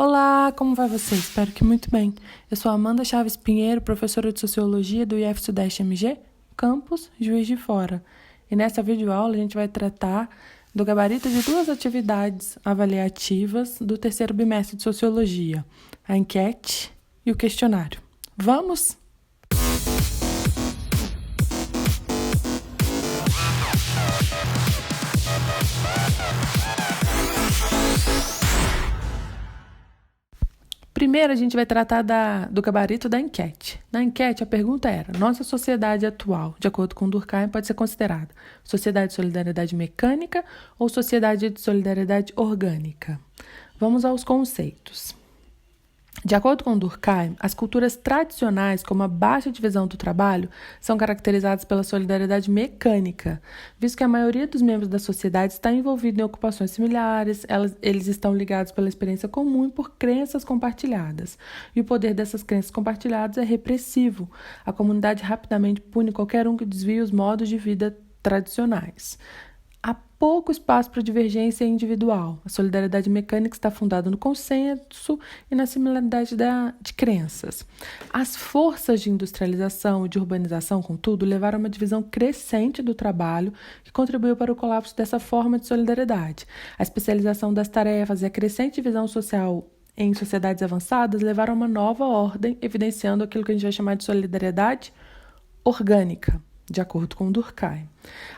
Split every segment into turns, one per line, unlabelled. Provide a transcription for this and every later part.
Olá, como vai você? Espero que muito bem. Eu sou Amanda Chaves Pinheiro, professora de Sociologia do IF Sudeste MG, campus Juiz de Fora. E nessa videoaula a gente vai tratar do gabarito de duas atividades avaliativas do terceiro bimestre de Sociologia, a enquete e o questionário. Vamos? Primeiro, a gente vai tratar do gabarito da enquete. Na enquete, a pergunta era: nossa sociedade atual, de acordo com Durkheim, pode ser considerada sociedade de solidariedade mecânica ou sociedade de solidariedade orgânica? Vamos aos conceitos. De acordo com Durkheim, as culturas tradicionais, como a baixa divisão do trabalho, são caracterizadas pela solidariedade mecânica, visto que a maioria dos membros da sociedade está envolvida em ocupações similares, eles estão ligados pela experiência comum e por crenças compartilhadas. E o poder dessas crenças compartilhadas é repressivo. A comunidade rapidamente pune qualquer um que desvie os modos de vida tradicionais. Há pouco espaço para divergência individual. A solidariedade mecânica está fundada no consenso e na similaridade de crenças. As forças de industrialização e de urbanização, contudo, levaram a uma divisão crescente do trabalho que contribuiu para o colapso dessa forma de solidariedade. A especialização das tarefas e a crescente divisão social em sociedades avançadas levaram a uma nova ordem, evidenciando aquilo que a gente vai chamar de solidariedade orgânica, de acordo com Durkheim.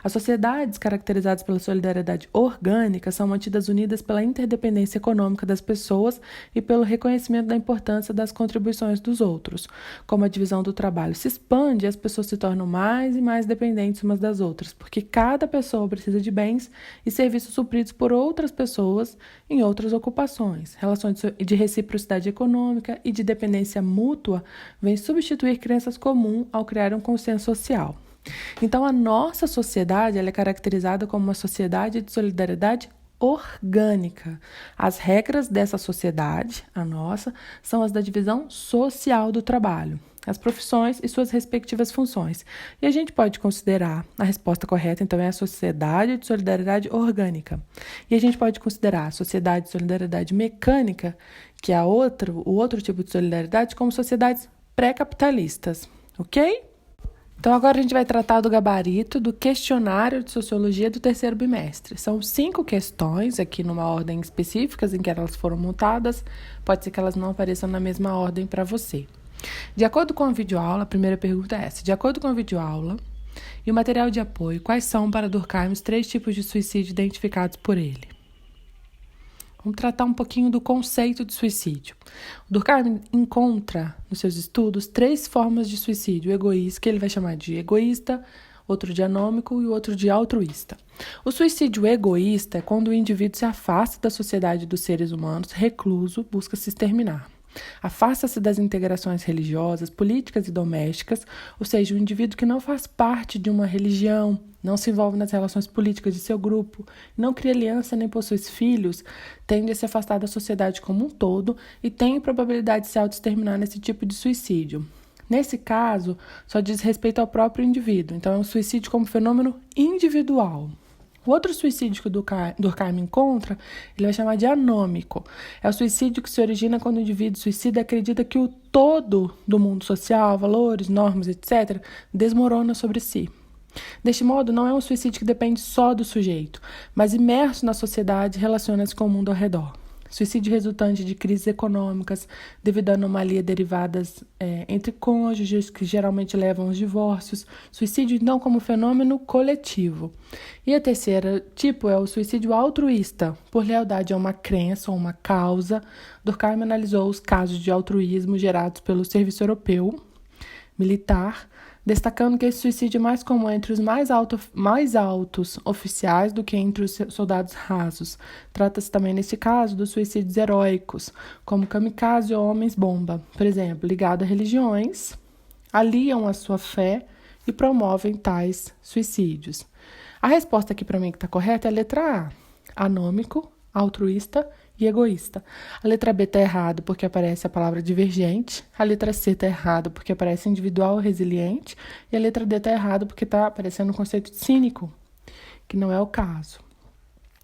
As sociedades caracterizadas pela solidariedade orgânica são mantidas unidas pela interdependência econômica das pessoas e pelo reconhecimento da importância das contribuições dos outros. Como a divisão do trabalho se expande, as pessoas se tornam mais e mais dependentes umas das outras, porque cada pessoa precisa de bens e serviços supridos por outras pessoas em outras ocupações. Relações de reciprocidade econômica e de dependência mútua vêm substituir crenças comuns ao criar um consenso social. Então, a nossa sociedade ela é caracterizada como uma sociedade de solidariedade orgânica. As regras dessa sociedade, a nossa, são as da divisão social do trabalho, as profissões e suas respectivas funções. E a gente pode considerar, a resposta correta, então, é a sociedade de solidariedade orgânica. E a gente pode considerar a sociedade de solidariedade mecânica, que é o outro tipo de solidariedade, como sociedades pré-capitalistas, ok? Então, agora a gente vai tratar do gabarito do questionário de sociologia do terceiro bimestre. São 5 questões, aqui numa ordem específica em que elas foram montadas. Pode ser que elas não apareçam na mesma ordem para você. De acordo com a videoaula, a primeira pergunta é essa. De acordo com a videoaula e o material de apoio, quais são para Durkheim os 3 tipos de suicídio identificados por ele? Vamos tratar um pouquinho do conceito de suicídio. O Durkheim encontra, nos seus estudos, 3 formas de suicídio egoísta, que ele vai chamar de egoísta, outro de anômico e outro de altruísta. O suicídio egoísta é quando o indivíduo se afasta da sociedade dos seres humanos, recluso, busca se exterminar. Afasta-se das integrações religiosas, políticas e domésticas, ou seja, o indivíduo que não faz parte de uma religião, não se envolve nas relações políticas de seu grupo, não cria aliança nem possui filhos, tende a se afastar da sociedade como um todo e tem probabilidade de se autoexterminar nesse tipo de suicídio. Nesse caso, só diz respeito ao próprio indivíduo, então é um suicídio como fenômeno individual. O outro suicídio que o Durkheim encontra, ele vai chamar de anômico. É o suicídio que se origina quando o indivíduo suicida acredita que o todo do mundo social, valores, normas, etc., desmorona sobre si. Deste modo, não é um suicídio que depende só do sujeito, mas imerso na sociedade, relaciona-se com o mundo ao redor. Suicídio resultante de crises econômicas, devido à anomalia derivadas entre cônjuges, que geralmente levam aos divórcios. Suicídio, então, como fenômeno coletivo. E a terceira tipo é o suicídio altruísta, por lealdade a uma crença ou uma causa. Durkheim analisou os casos de altruísmo gerados pelo serviço europeu militar, destacando que esse suicídio é mais comum entre os mais altos oficiais do que entre os soldados rasos. Trata-se também, nesse caso, dos suicídios heróicos, como kamikaze ou homens-bomba, por exemplo, ligados a religiões, aliam a sua fé e promovem tais suicídios. A resposta aqui para mim que está correta é a letra A, anômico, altruísta e egoísta. A letra B está errada porque aparece a palavra divergente, a letra C está errada porque aparece individual resiliente e a letra D está errada porque está aparecendo o conceito de cínico, que não é o caso.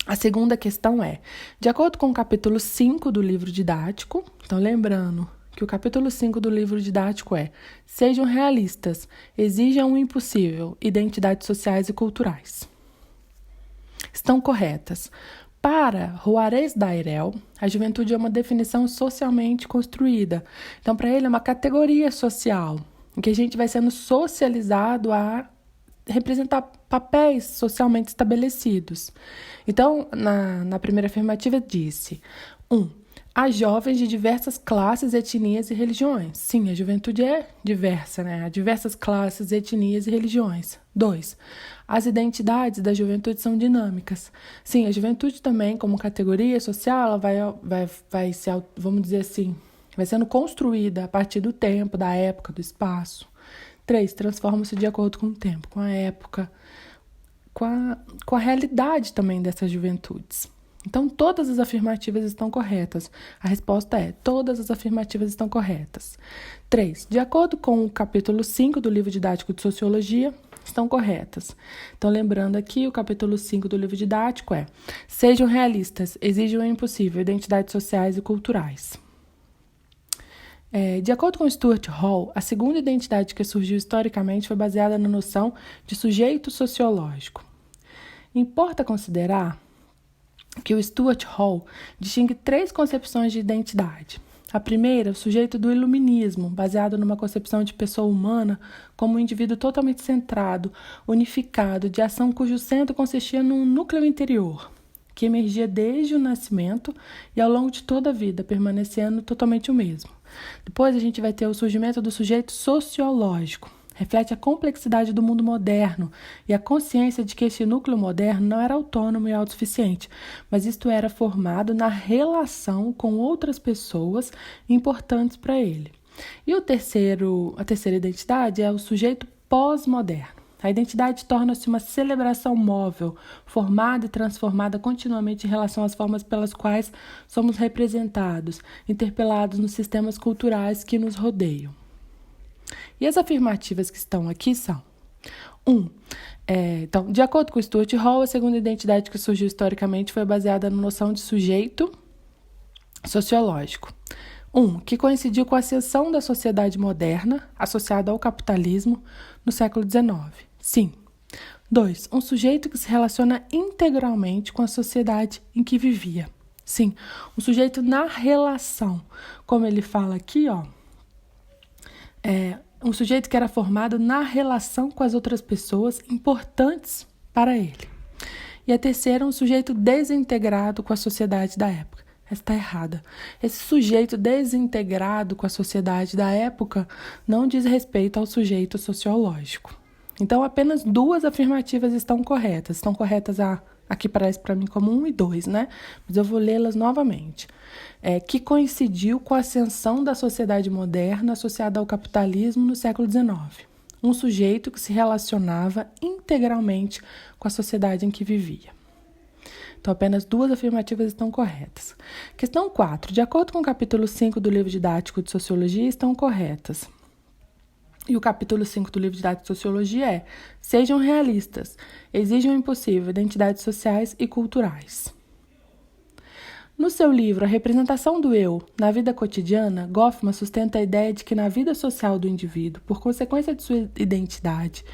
A segunda questão é, de acordo com o capítulo 5 do livro didático, então lembrando que o capítulo 5 do livro didático é: sejam realistas, exijam o impossível, identidades sociais e culturais. Estão corretas. Para Juarez Dairel, a juventude é uma definição socialmente construída. Então, para ele, é uma categoria social, em que a gente vai sendo socializado a representar papéis socialmente estabelecidos. Então, na primeira afirmativa, disse: 1. Há jovens de diversas classes, etnias e religiões. Sim, a juventude é diversa, né? Há diversas classes, etnias e religiões. 2. As identidades da juventude são dinâmicas. Sim, a juventude também, como categoria social, ela vai se, vamos dizer assim, vai sendo construída a partir do tempo, da época, do espaço. 3. Transforma-se de acordo com o tempo, com a época, com a realidade também dessas juventudes. Então, todas as afirmativas estão corretas. A resposta é: todas as afirmativas estão corretas. 3. De acordo com o capítulo 5 do livro didático de Sociologia, estão corretas. Então, lembrando aqui, o capítulo 5 do livro didático é: sejam realistas, exijam o impossível, identidades sociais e culturais. De acordo com Stuart Hall, a segunda identidade que surgiu historicamente foi baseada na noção de sujeito sociológico. Importa considerar que o Stuart Hall distingue 3 concepções de identidade. A primeira, o sujeito do iluminismo, baseado numa concepção de pessoa humana como um indivíduo totalmente centrado, unificado, de ação cujo centro consistia num núcleo interior, que emergia desde o nascimento e ao longo de toda a vida, permanecendo totalmente o mesmo. Depois a gente vai ter o surgimento do sujeito sociológico. Reflete a complexidade do mundo moderno e a consciência de que esse núcleo moderno não era autônomo e autossuficiente, mas isto era formado na relação com outras pessoas importantes para ele. E a terceira identidade é o sujeito pós-moderno. A identidade torna-se uma celebração móvel, formada e transformada continuamente em relação às formas pelas quais somos representados, interpelados nos sistemas culturais que nos rodeiam. E as afirmativas que estão aqui são: 1. Então, de acordo com Stuart Hall, a segunda identidade que surgiu historicamente foi baseada na noção de sujeito sociológico. 1. Que coincidiu com a ascensão da sociedade moderna, associada ao capitalismo, no século XIX. Sim. 2. Um sujeito que se relaciona integralmente com a sociedade em que vivia. Sim. Um sujeito na relação. Como ele fala aqui, um sujeito que era formado na relação com as outras pessoas importantes para ele. E a terceira, um sujeito desintegrado com a sociedade da época. Essa está errada. Esse sujeito desintegrado com a sociedade da época não diz respeito ao sujeito sociológico. Então, apenas 2 afirmativas estão corretas. Estão corretas aqui parece para mim como 1 e 2, né? Mas eu vou lê-las novamente. Que coincidiu com a ascensão da sociedade moderna associada ao capitalismo no século XIX. Um sujeito que se relacionava integralmente com a sociedade em que vivia. Então, apenas 2 afirmativas estão corretas. Questão 4. De acordo com o capítulo 5 do livro didático de Sociologia, estão corretas. E o capítulo 5 do livro didático de Sociologia é: sejam realistas, exijam o impossível, identidades sociais e culturais. No seu livro A Representação do Eu na Vida Cotidiana, Goffman sustenta a ideia de que na vida social do indivíduo, por consequência de sua identidade,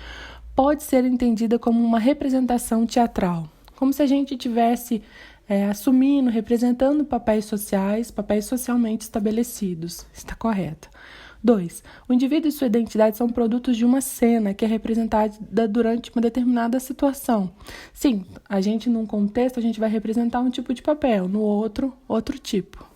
pode ser entendida como uma representação teatral, como se a gente estivesse assumindo, representando papéis sociais, papéis socialmente estabelecidos. Está correto. 2. O indivíduo e sua identidade são produtos de uma cena que é representada durante uma determinada situação. Sim, a gente num contexto a gente vai representar um tipo de papel, no outro tipo.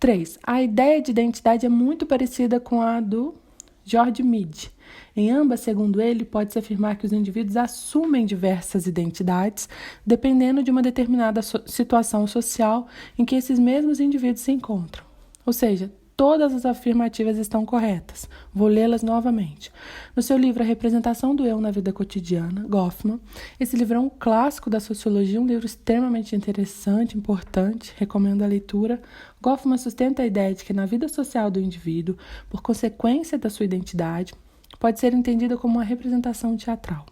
3. A ideia de identidade é muito parecida com a do George Mead. Em ambas, segundo ele, pode-se afirmar que os indivíduos assumem diversas identidades, dependendo de uma determinada situação social em que esses mesmos indivíduos se encontram. Ou seja, todas as afirmativas estão corretas. Vou lê-las novamente. No seu livro A Representação do Eu na Vida Cotidiana, Goffman, esse livro é um clássico da sociologia, um livro extremamente interessante, importante, recomendo a leitura. Goffman sustenta a ideia de que na vida social do indivíduo, por consequência da sua identidade, pode ser entendida como uma representação teatral.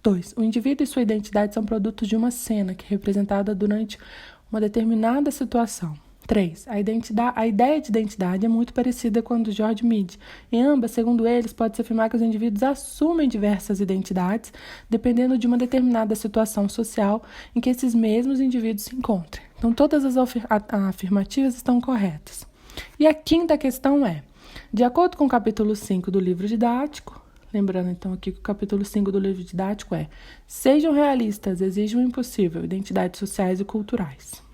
2. O indivíduo e sua identidade são produtos de uma cena que é representada durante uma determinada situação. 3. A ideia de identidade é muito parecida com a do George Mead. Em ambas, segundo eles, pode-se afirmar que os indivíduos assumem diversas identidades, dependendo de uma determinada situação social em que esses mesmos indivíduos se encontrem. Então, todas as afirmativas estão corretas. E a quinta questão é, de acordo com o capítulo 5 do livro didático, lembrando então aqui que o capítulo 5 do livro didático é: sejam realistas, exijam o impossível, identidades sociais e culturais.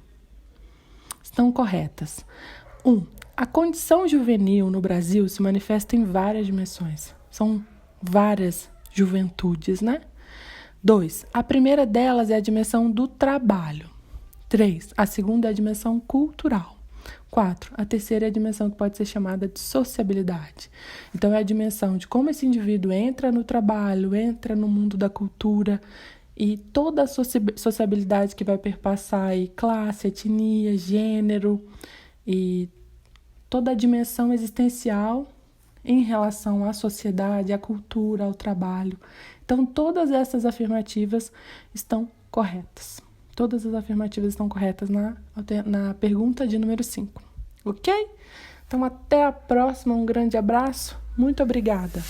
Estão corretas. 1. A condição juvenil no Brasil se manifesta em várias dimensões. São várias juventudes, né? 2. A primeira delas é a dimensão do trabalho. 3. A segunda é a dimensão cultural. 4. A terceira é a dimensão que pode ser chamada de sociabilidade. Então, é a dimensão de como esse indivíduo entra no trabalho, entra no mundo da cultura, e toda a sociabilidade que vai perpassar aí classe, etnia, gênero e toda a dimensão existencial em relação à sociedade, à cultura, ao trabalho. Então, todas essas afirmativas estão corretas. Todas as afirmativas estão corretas na pergunta de número 5. Ok? Então, até a próxima. Um grande abraço. Muito obrigada.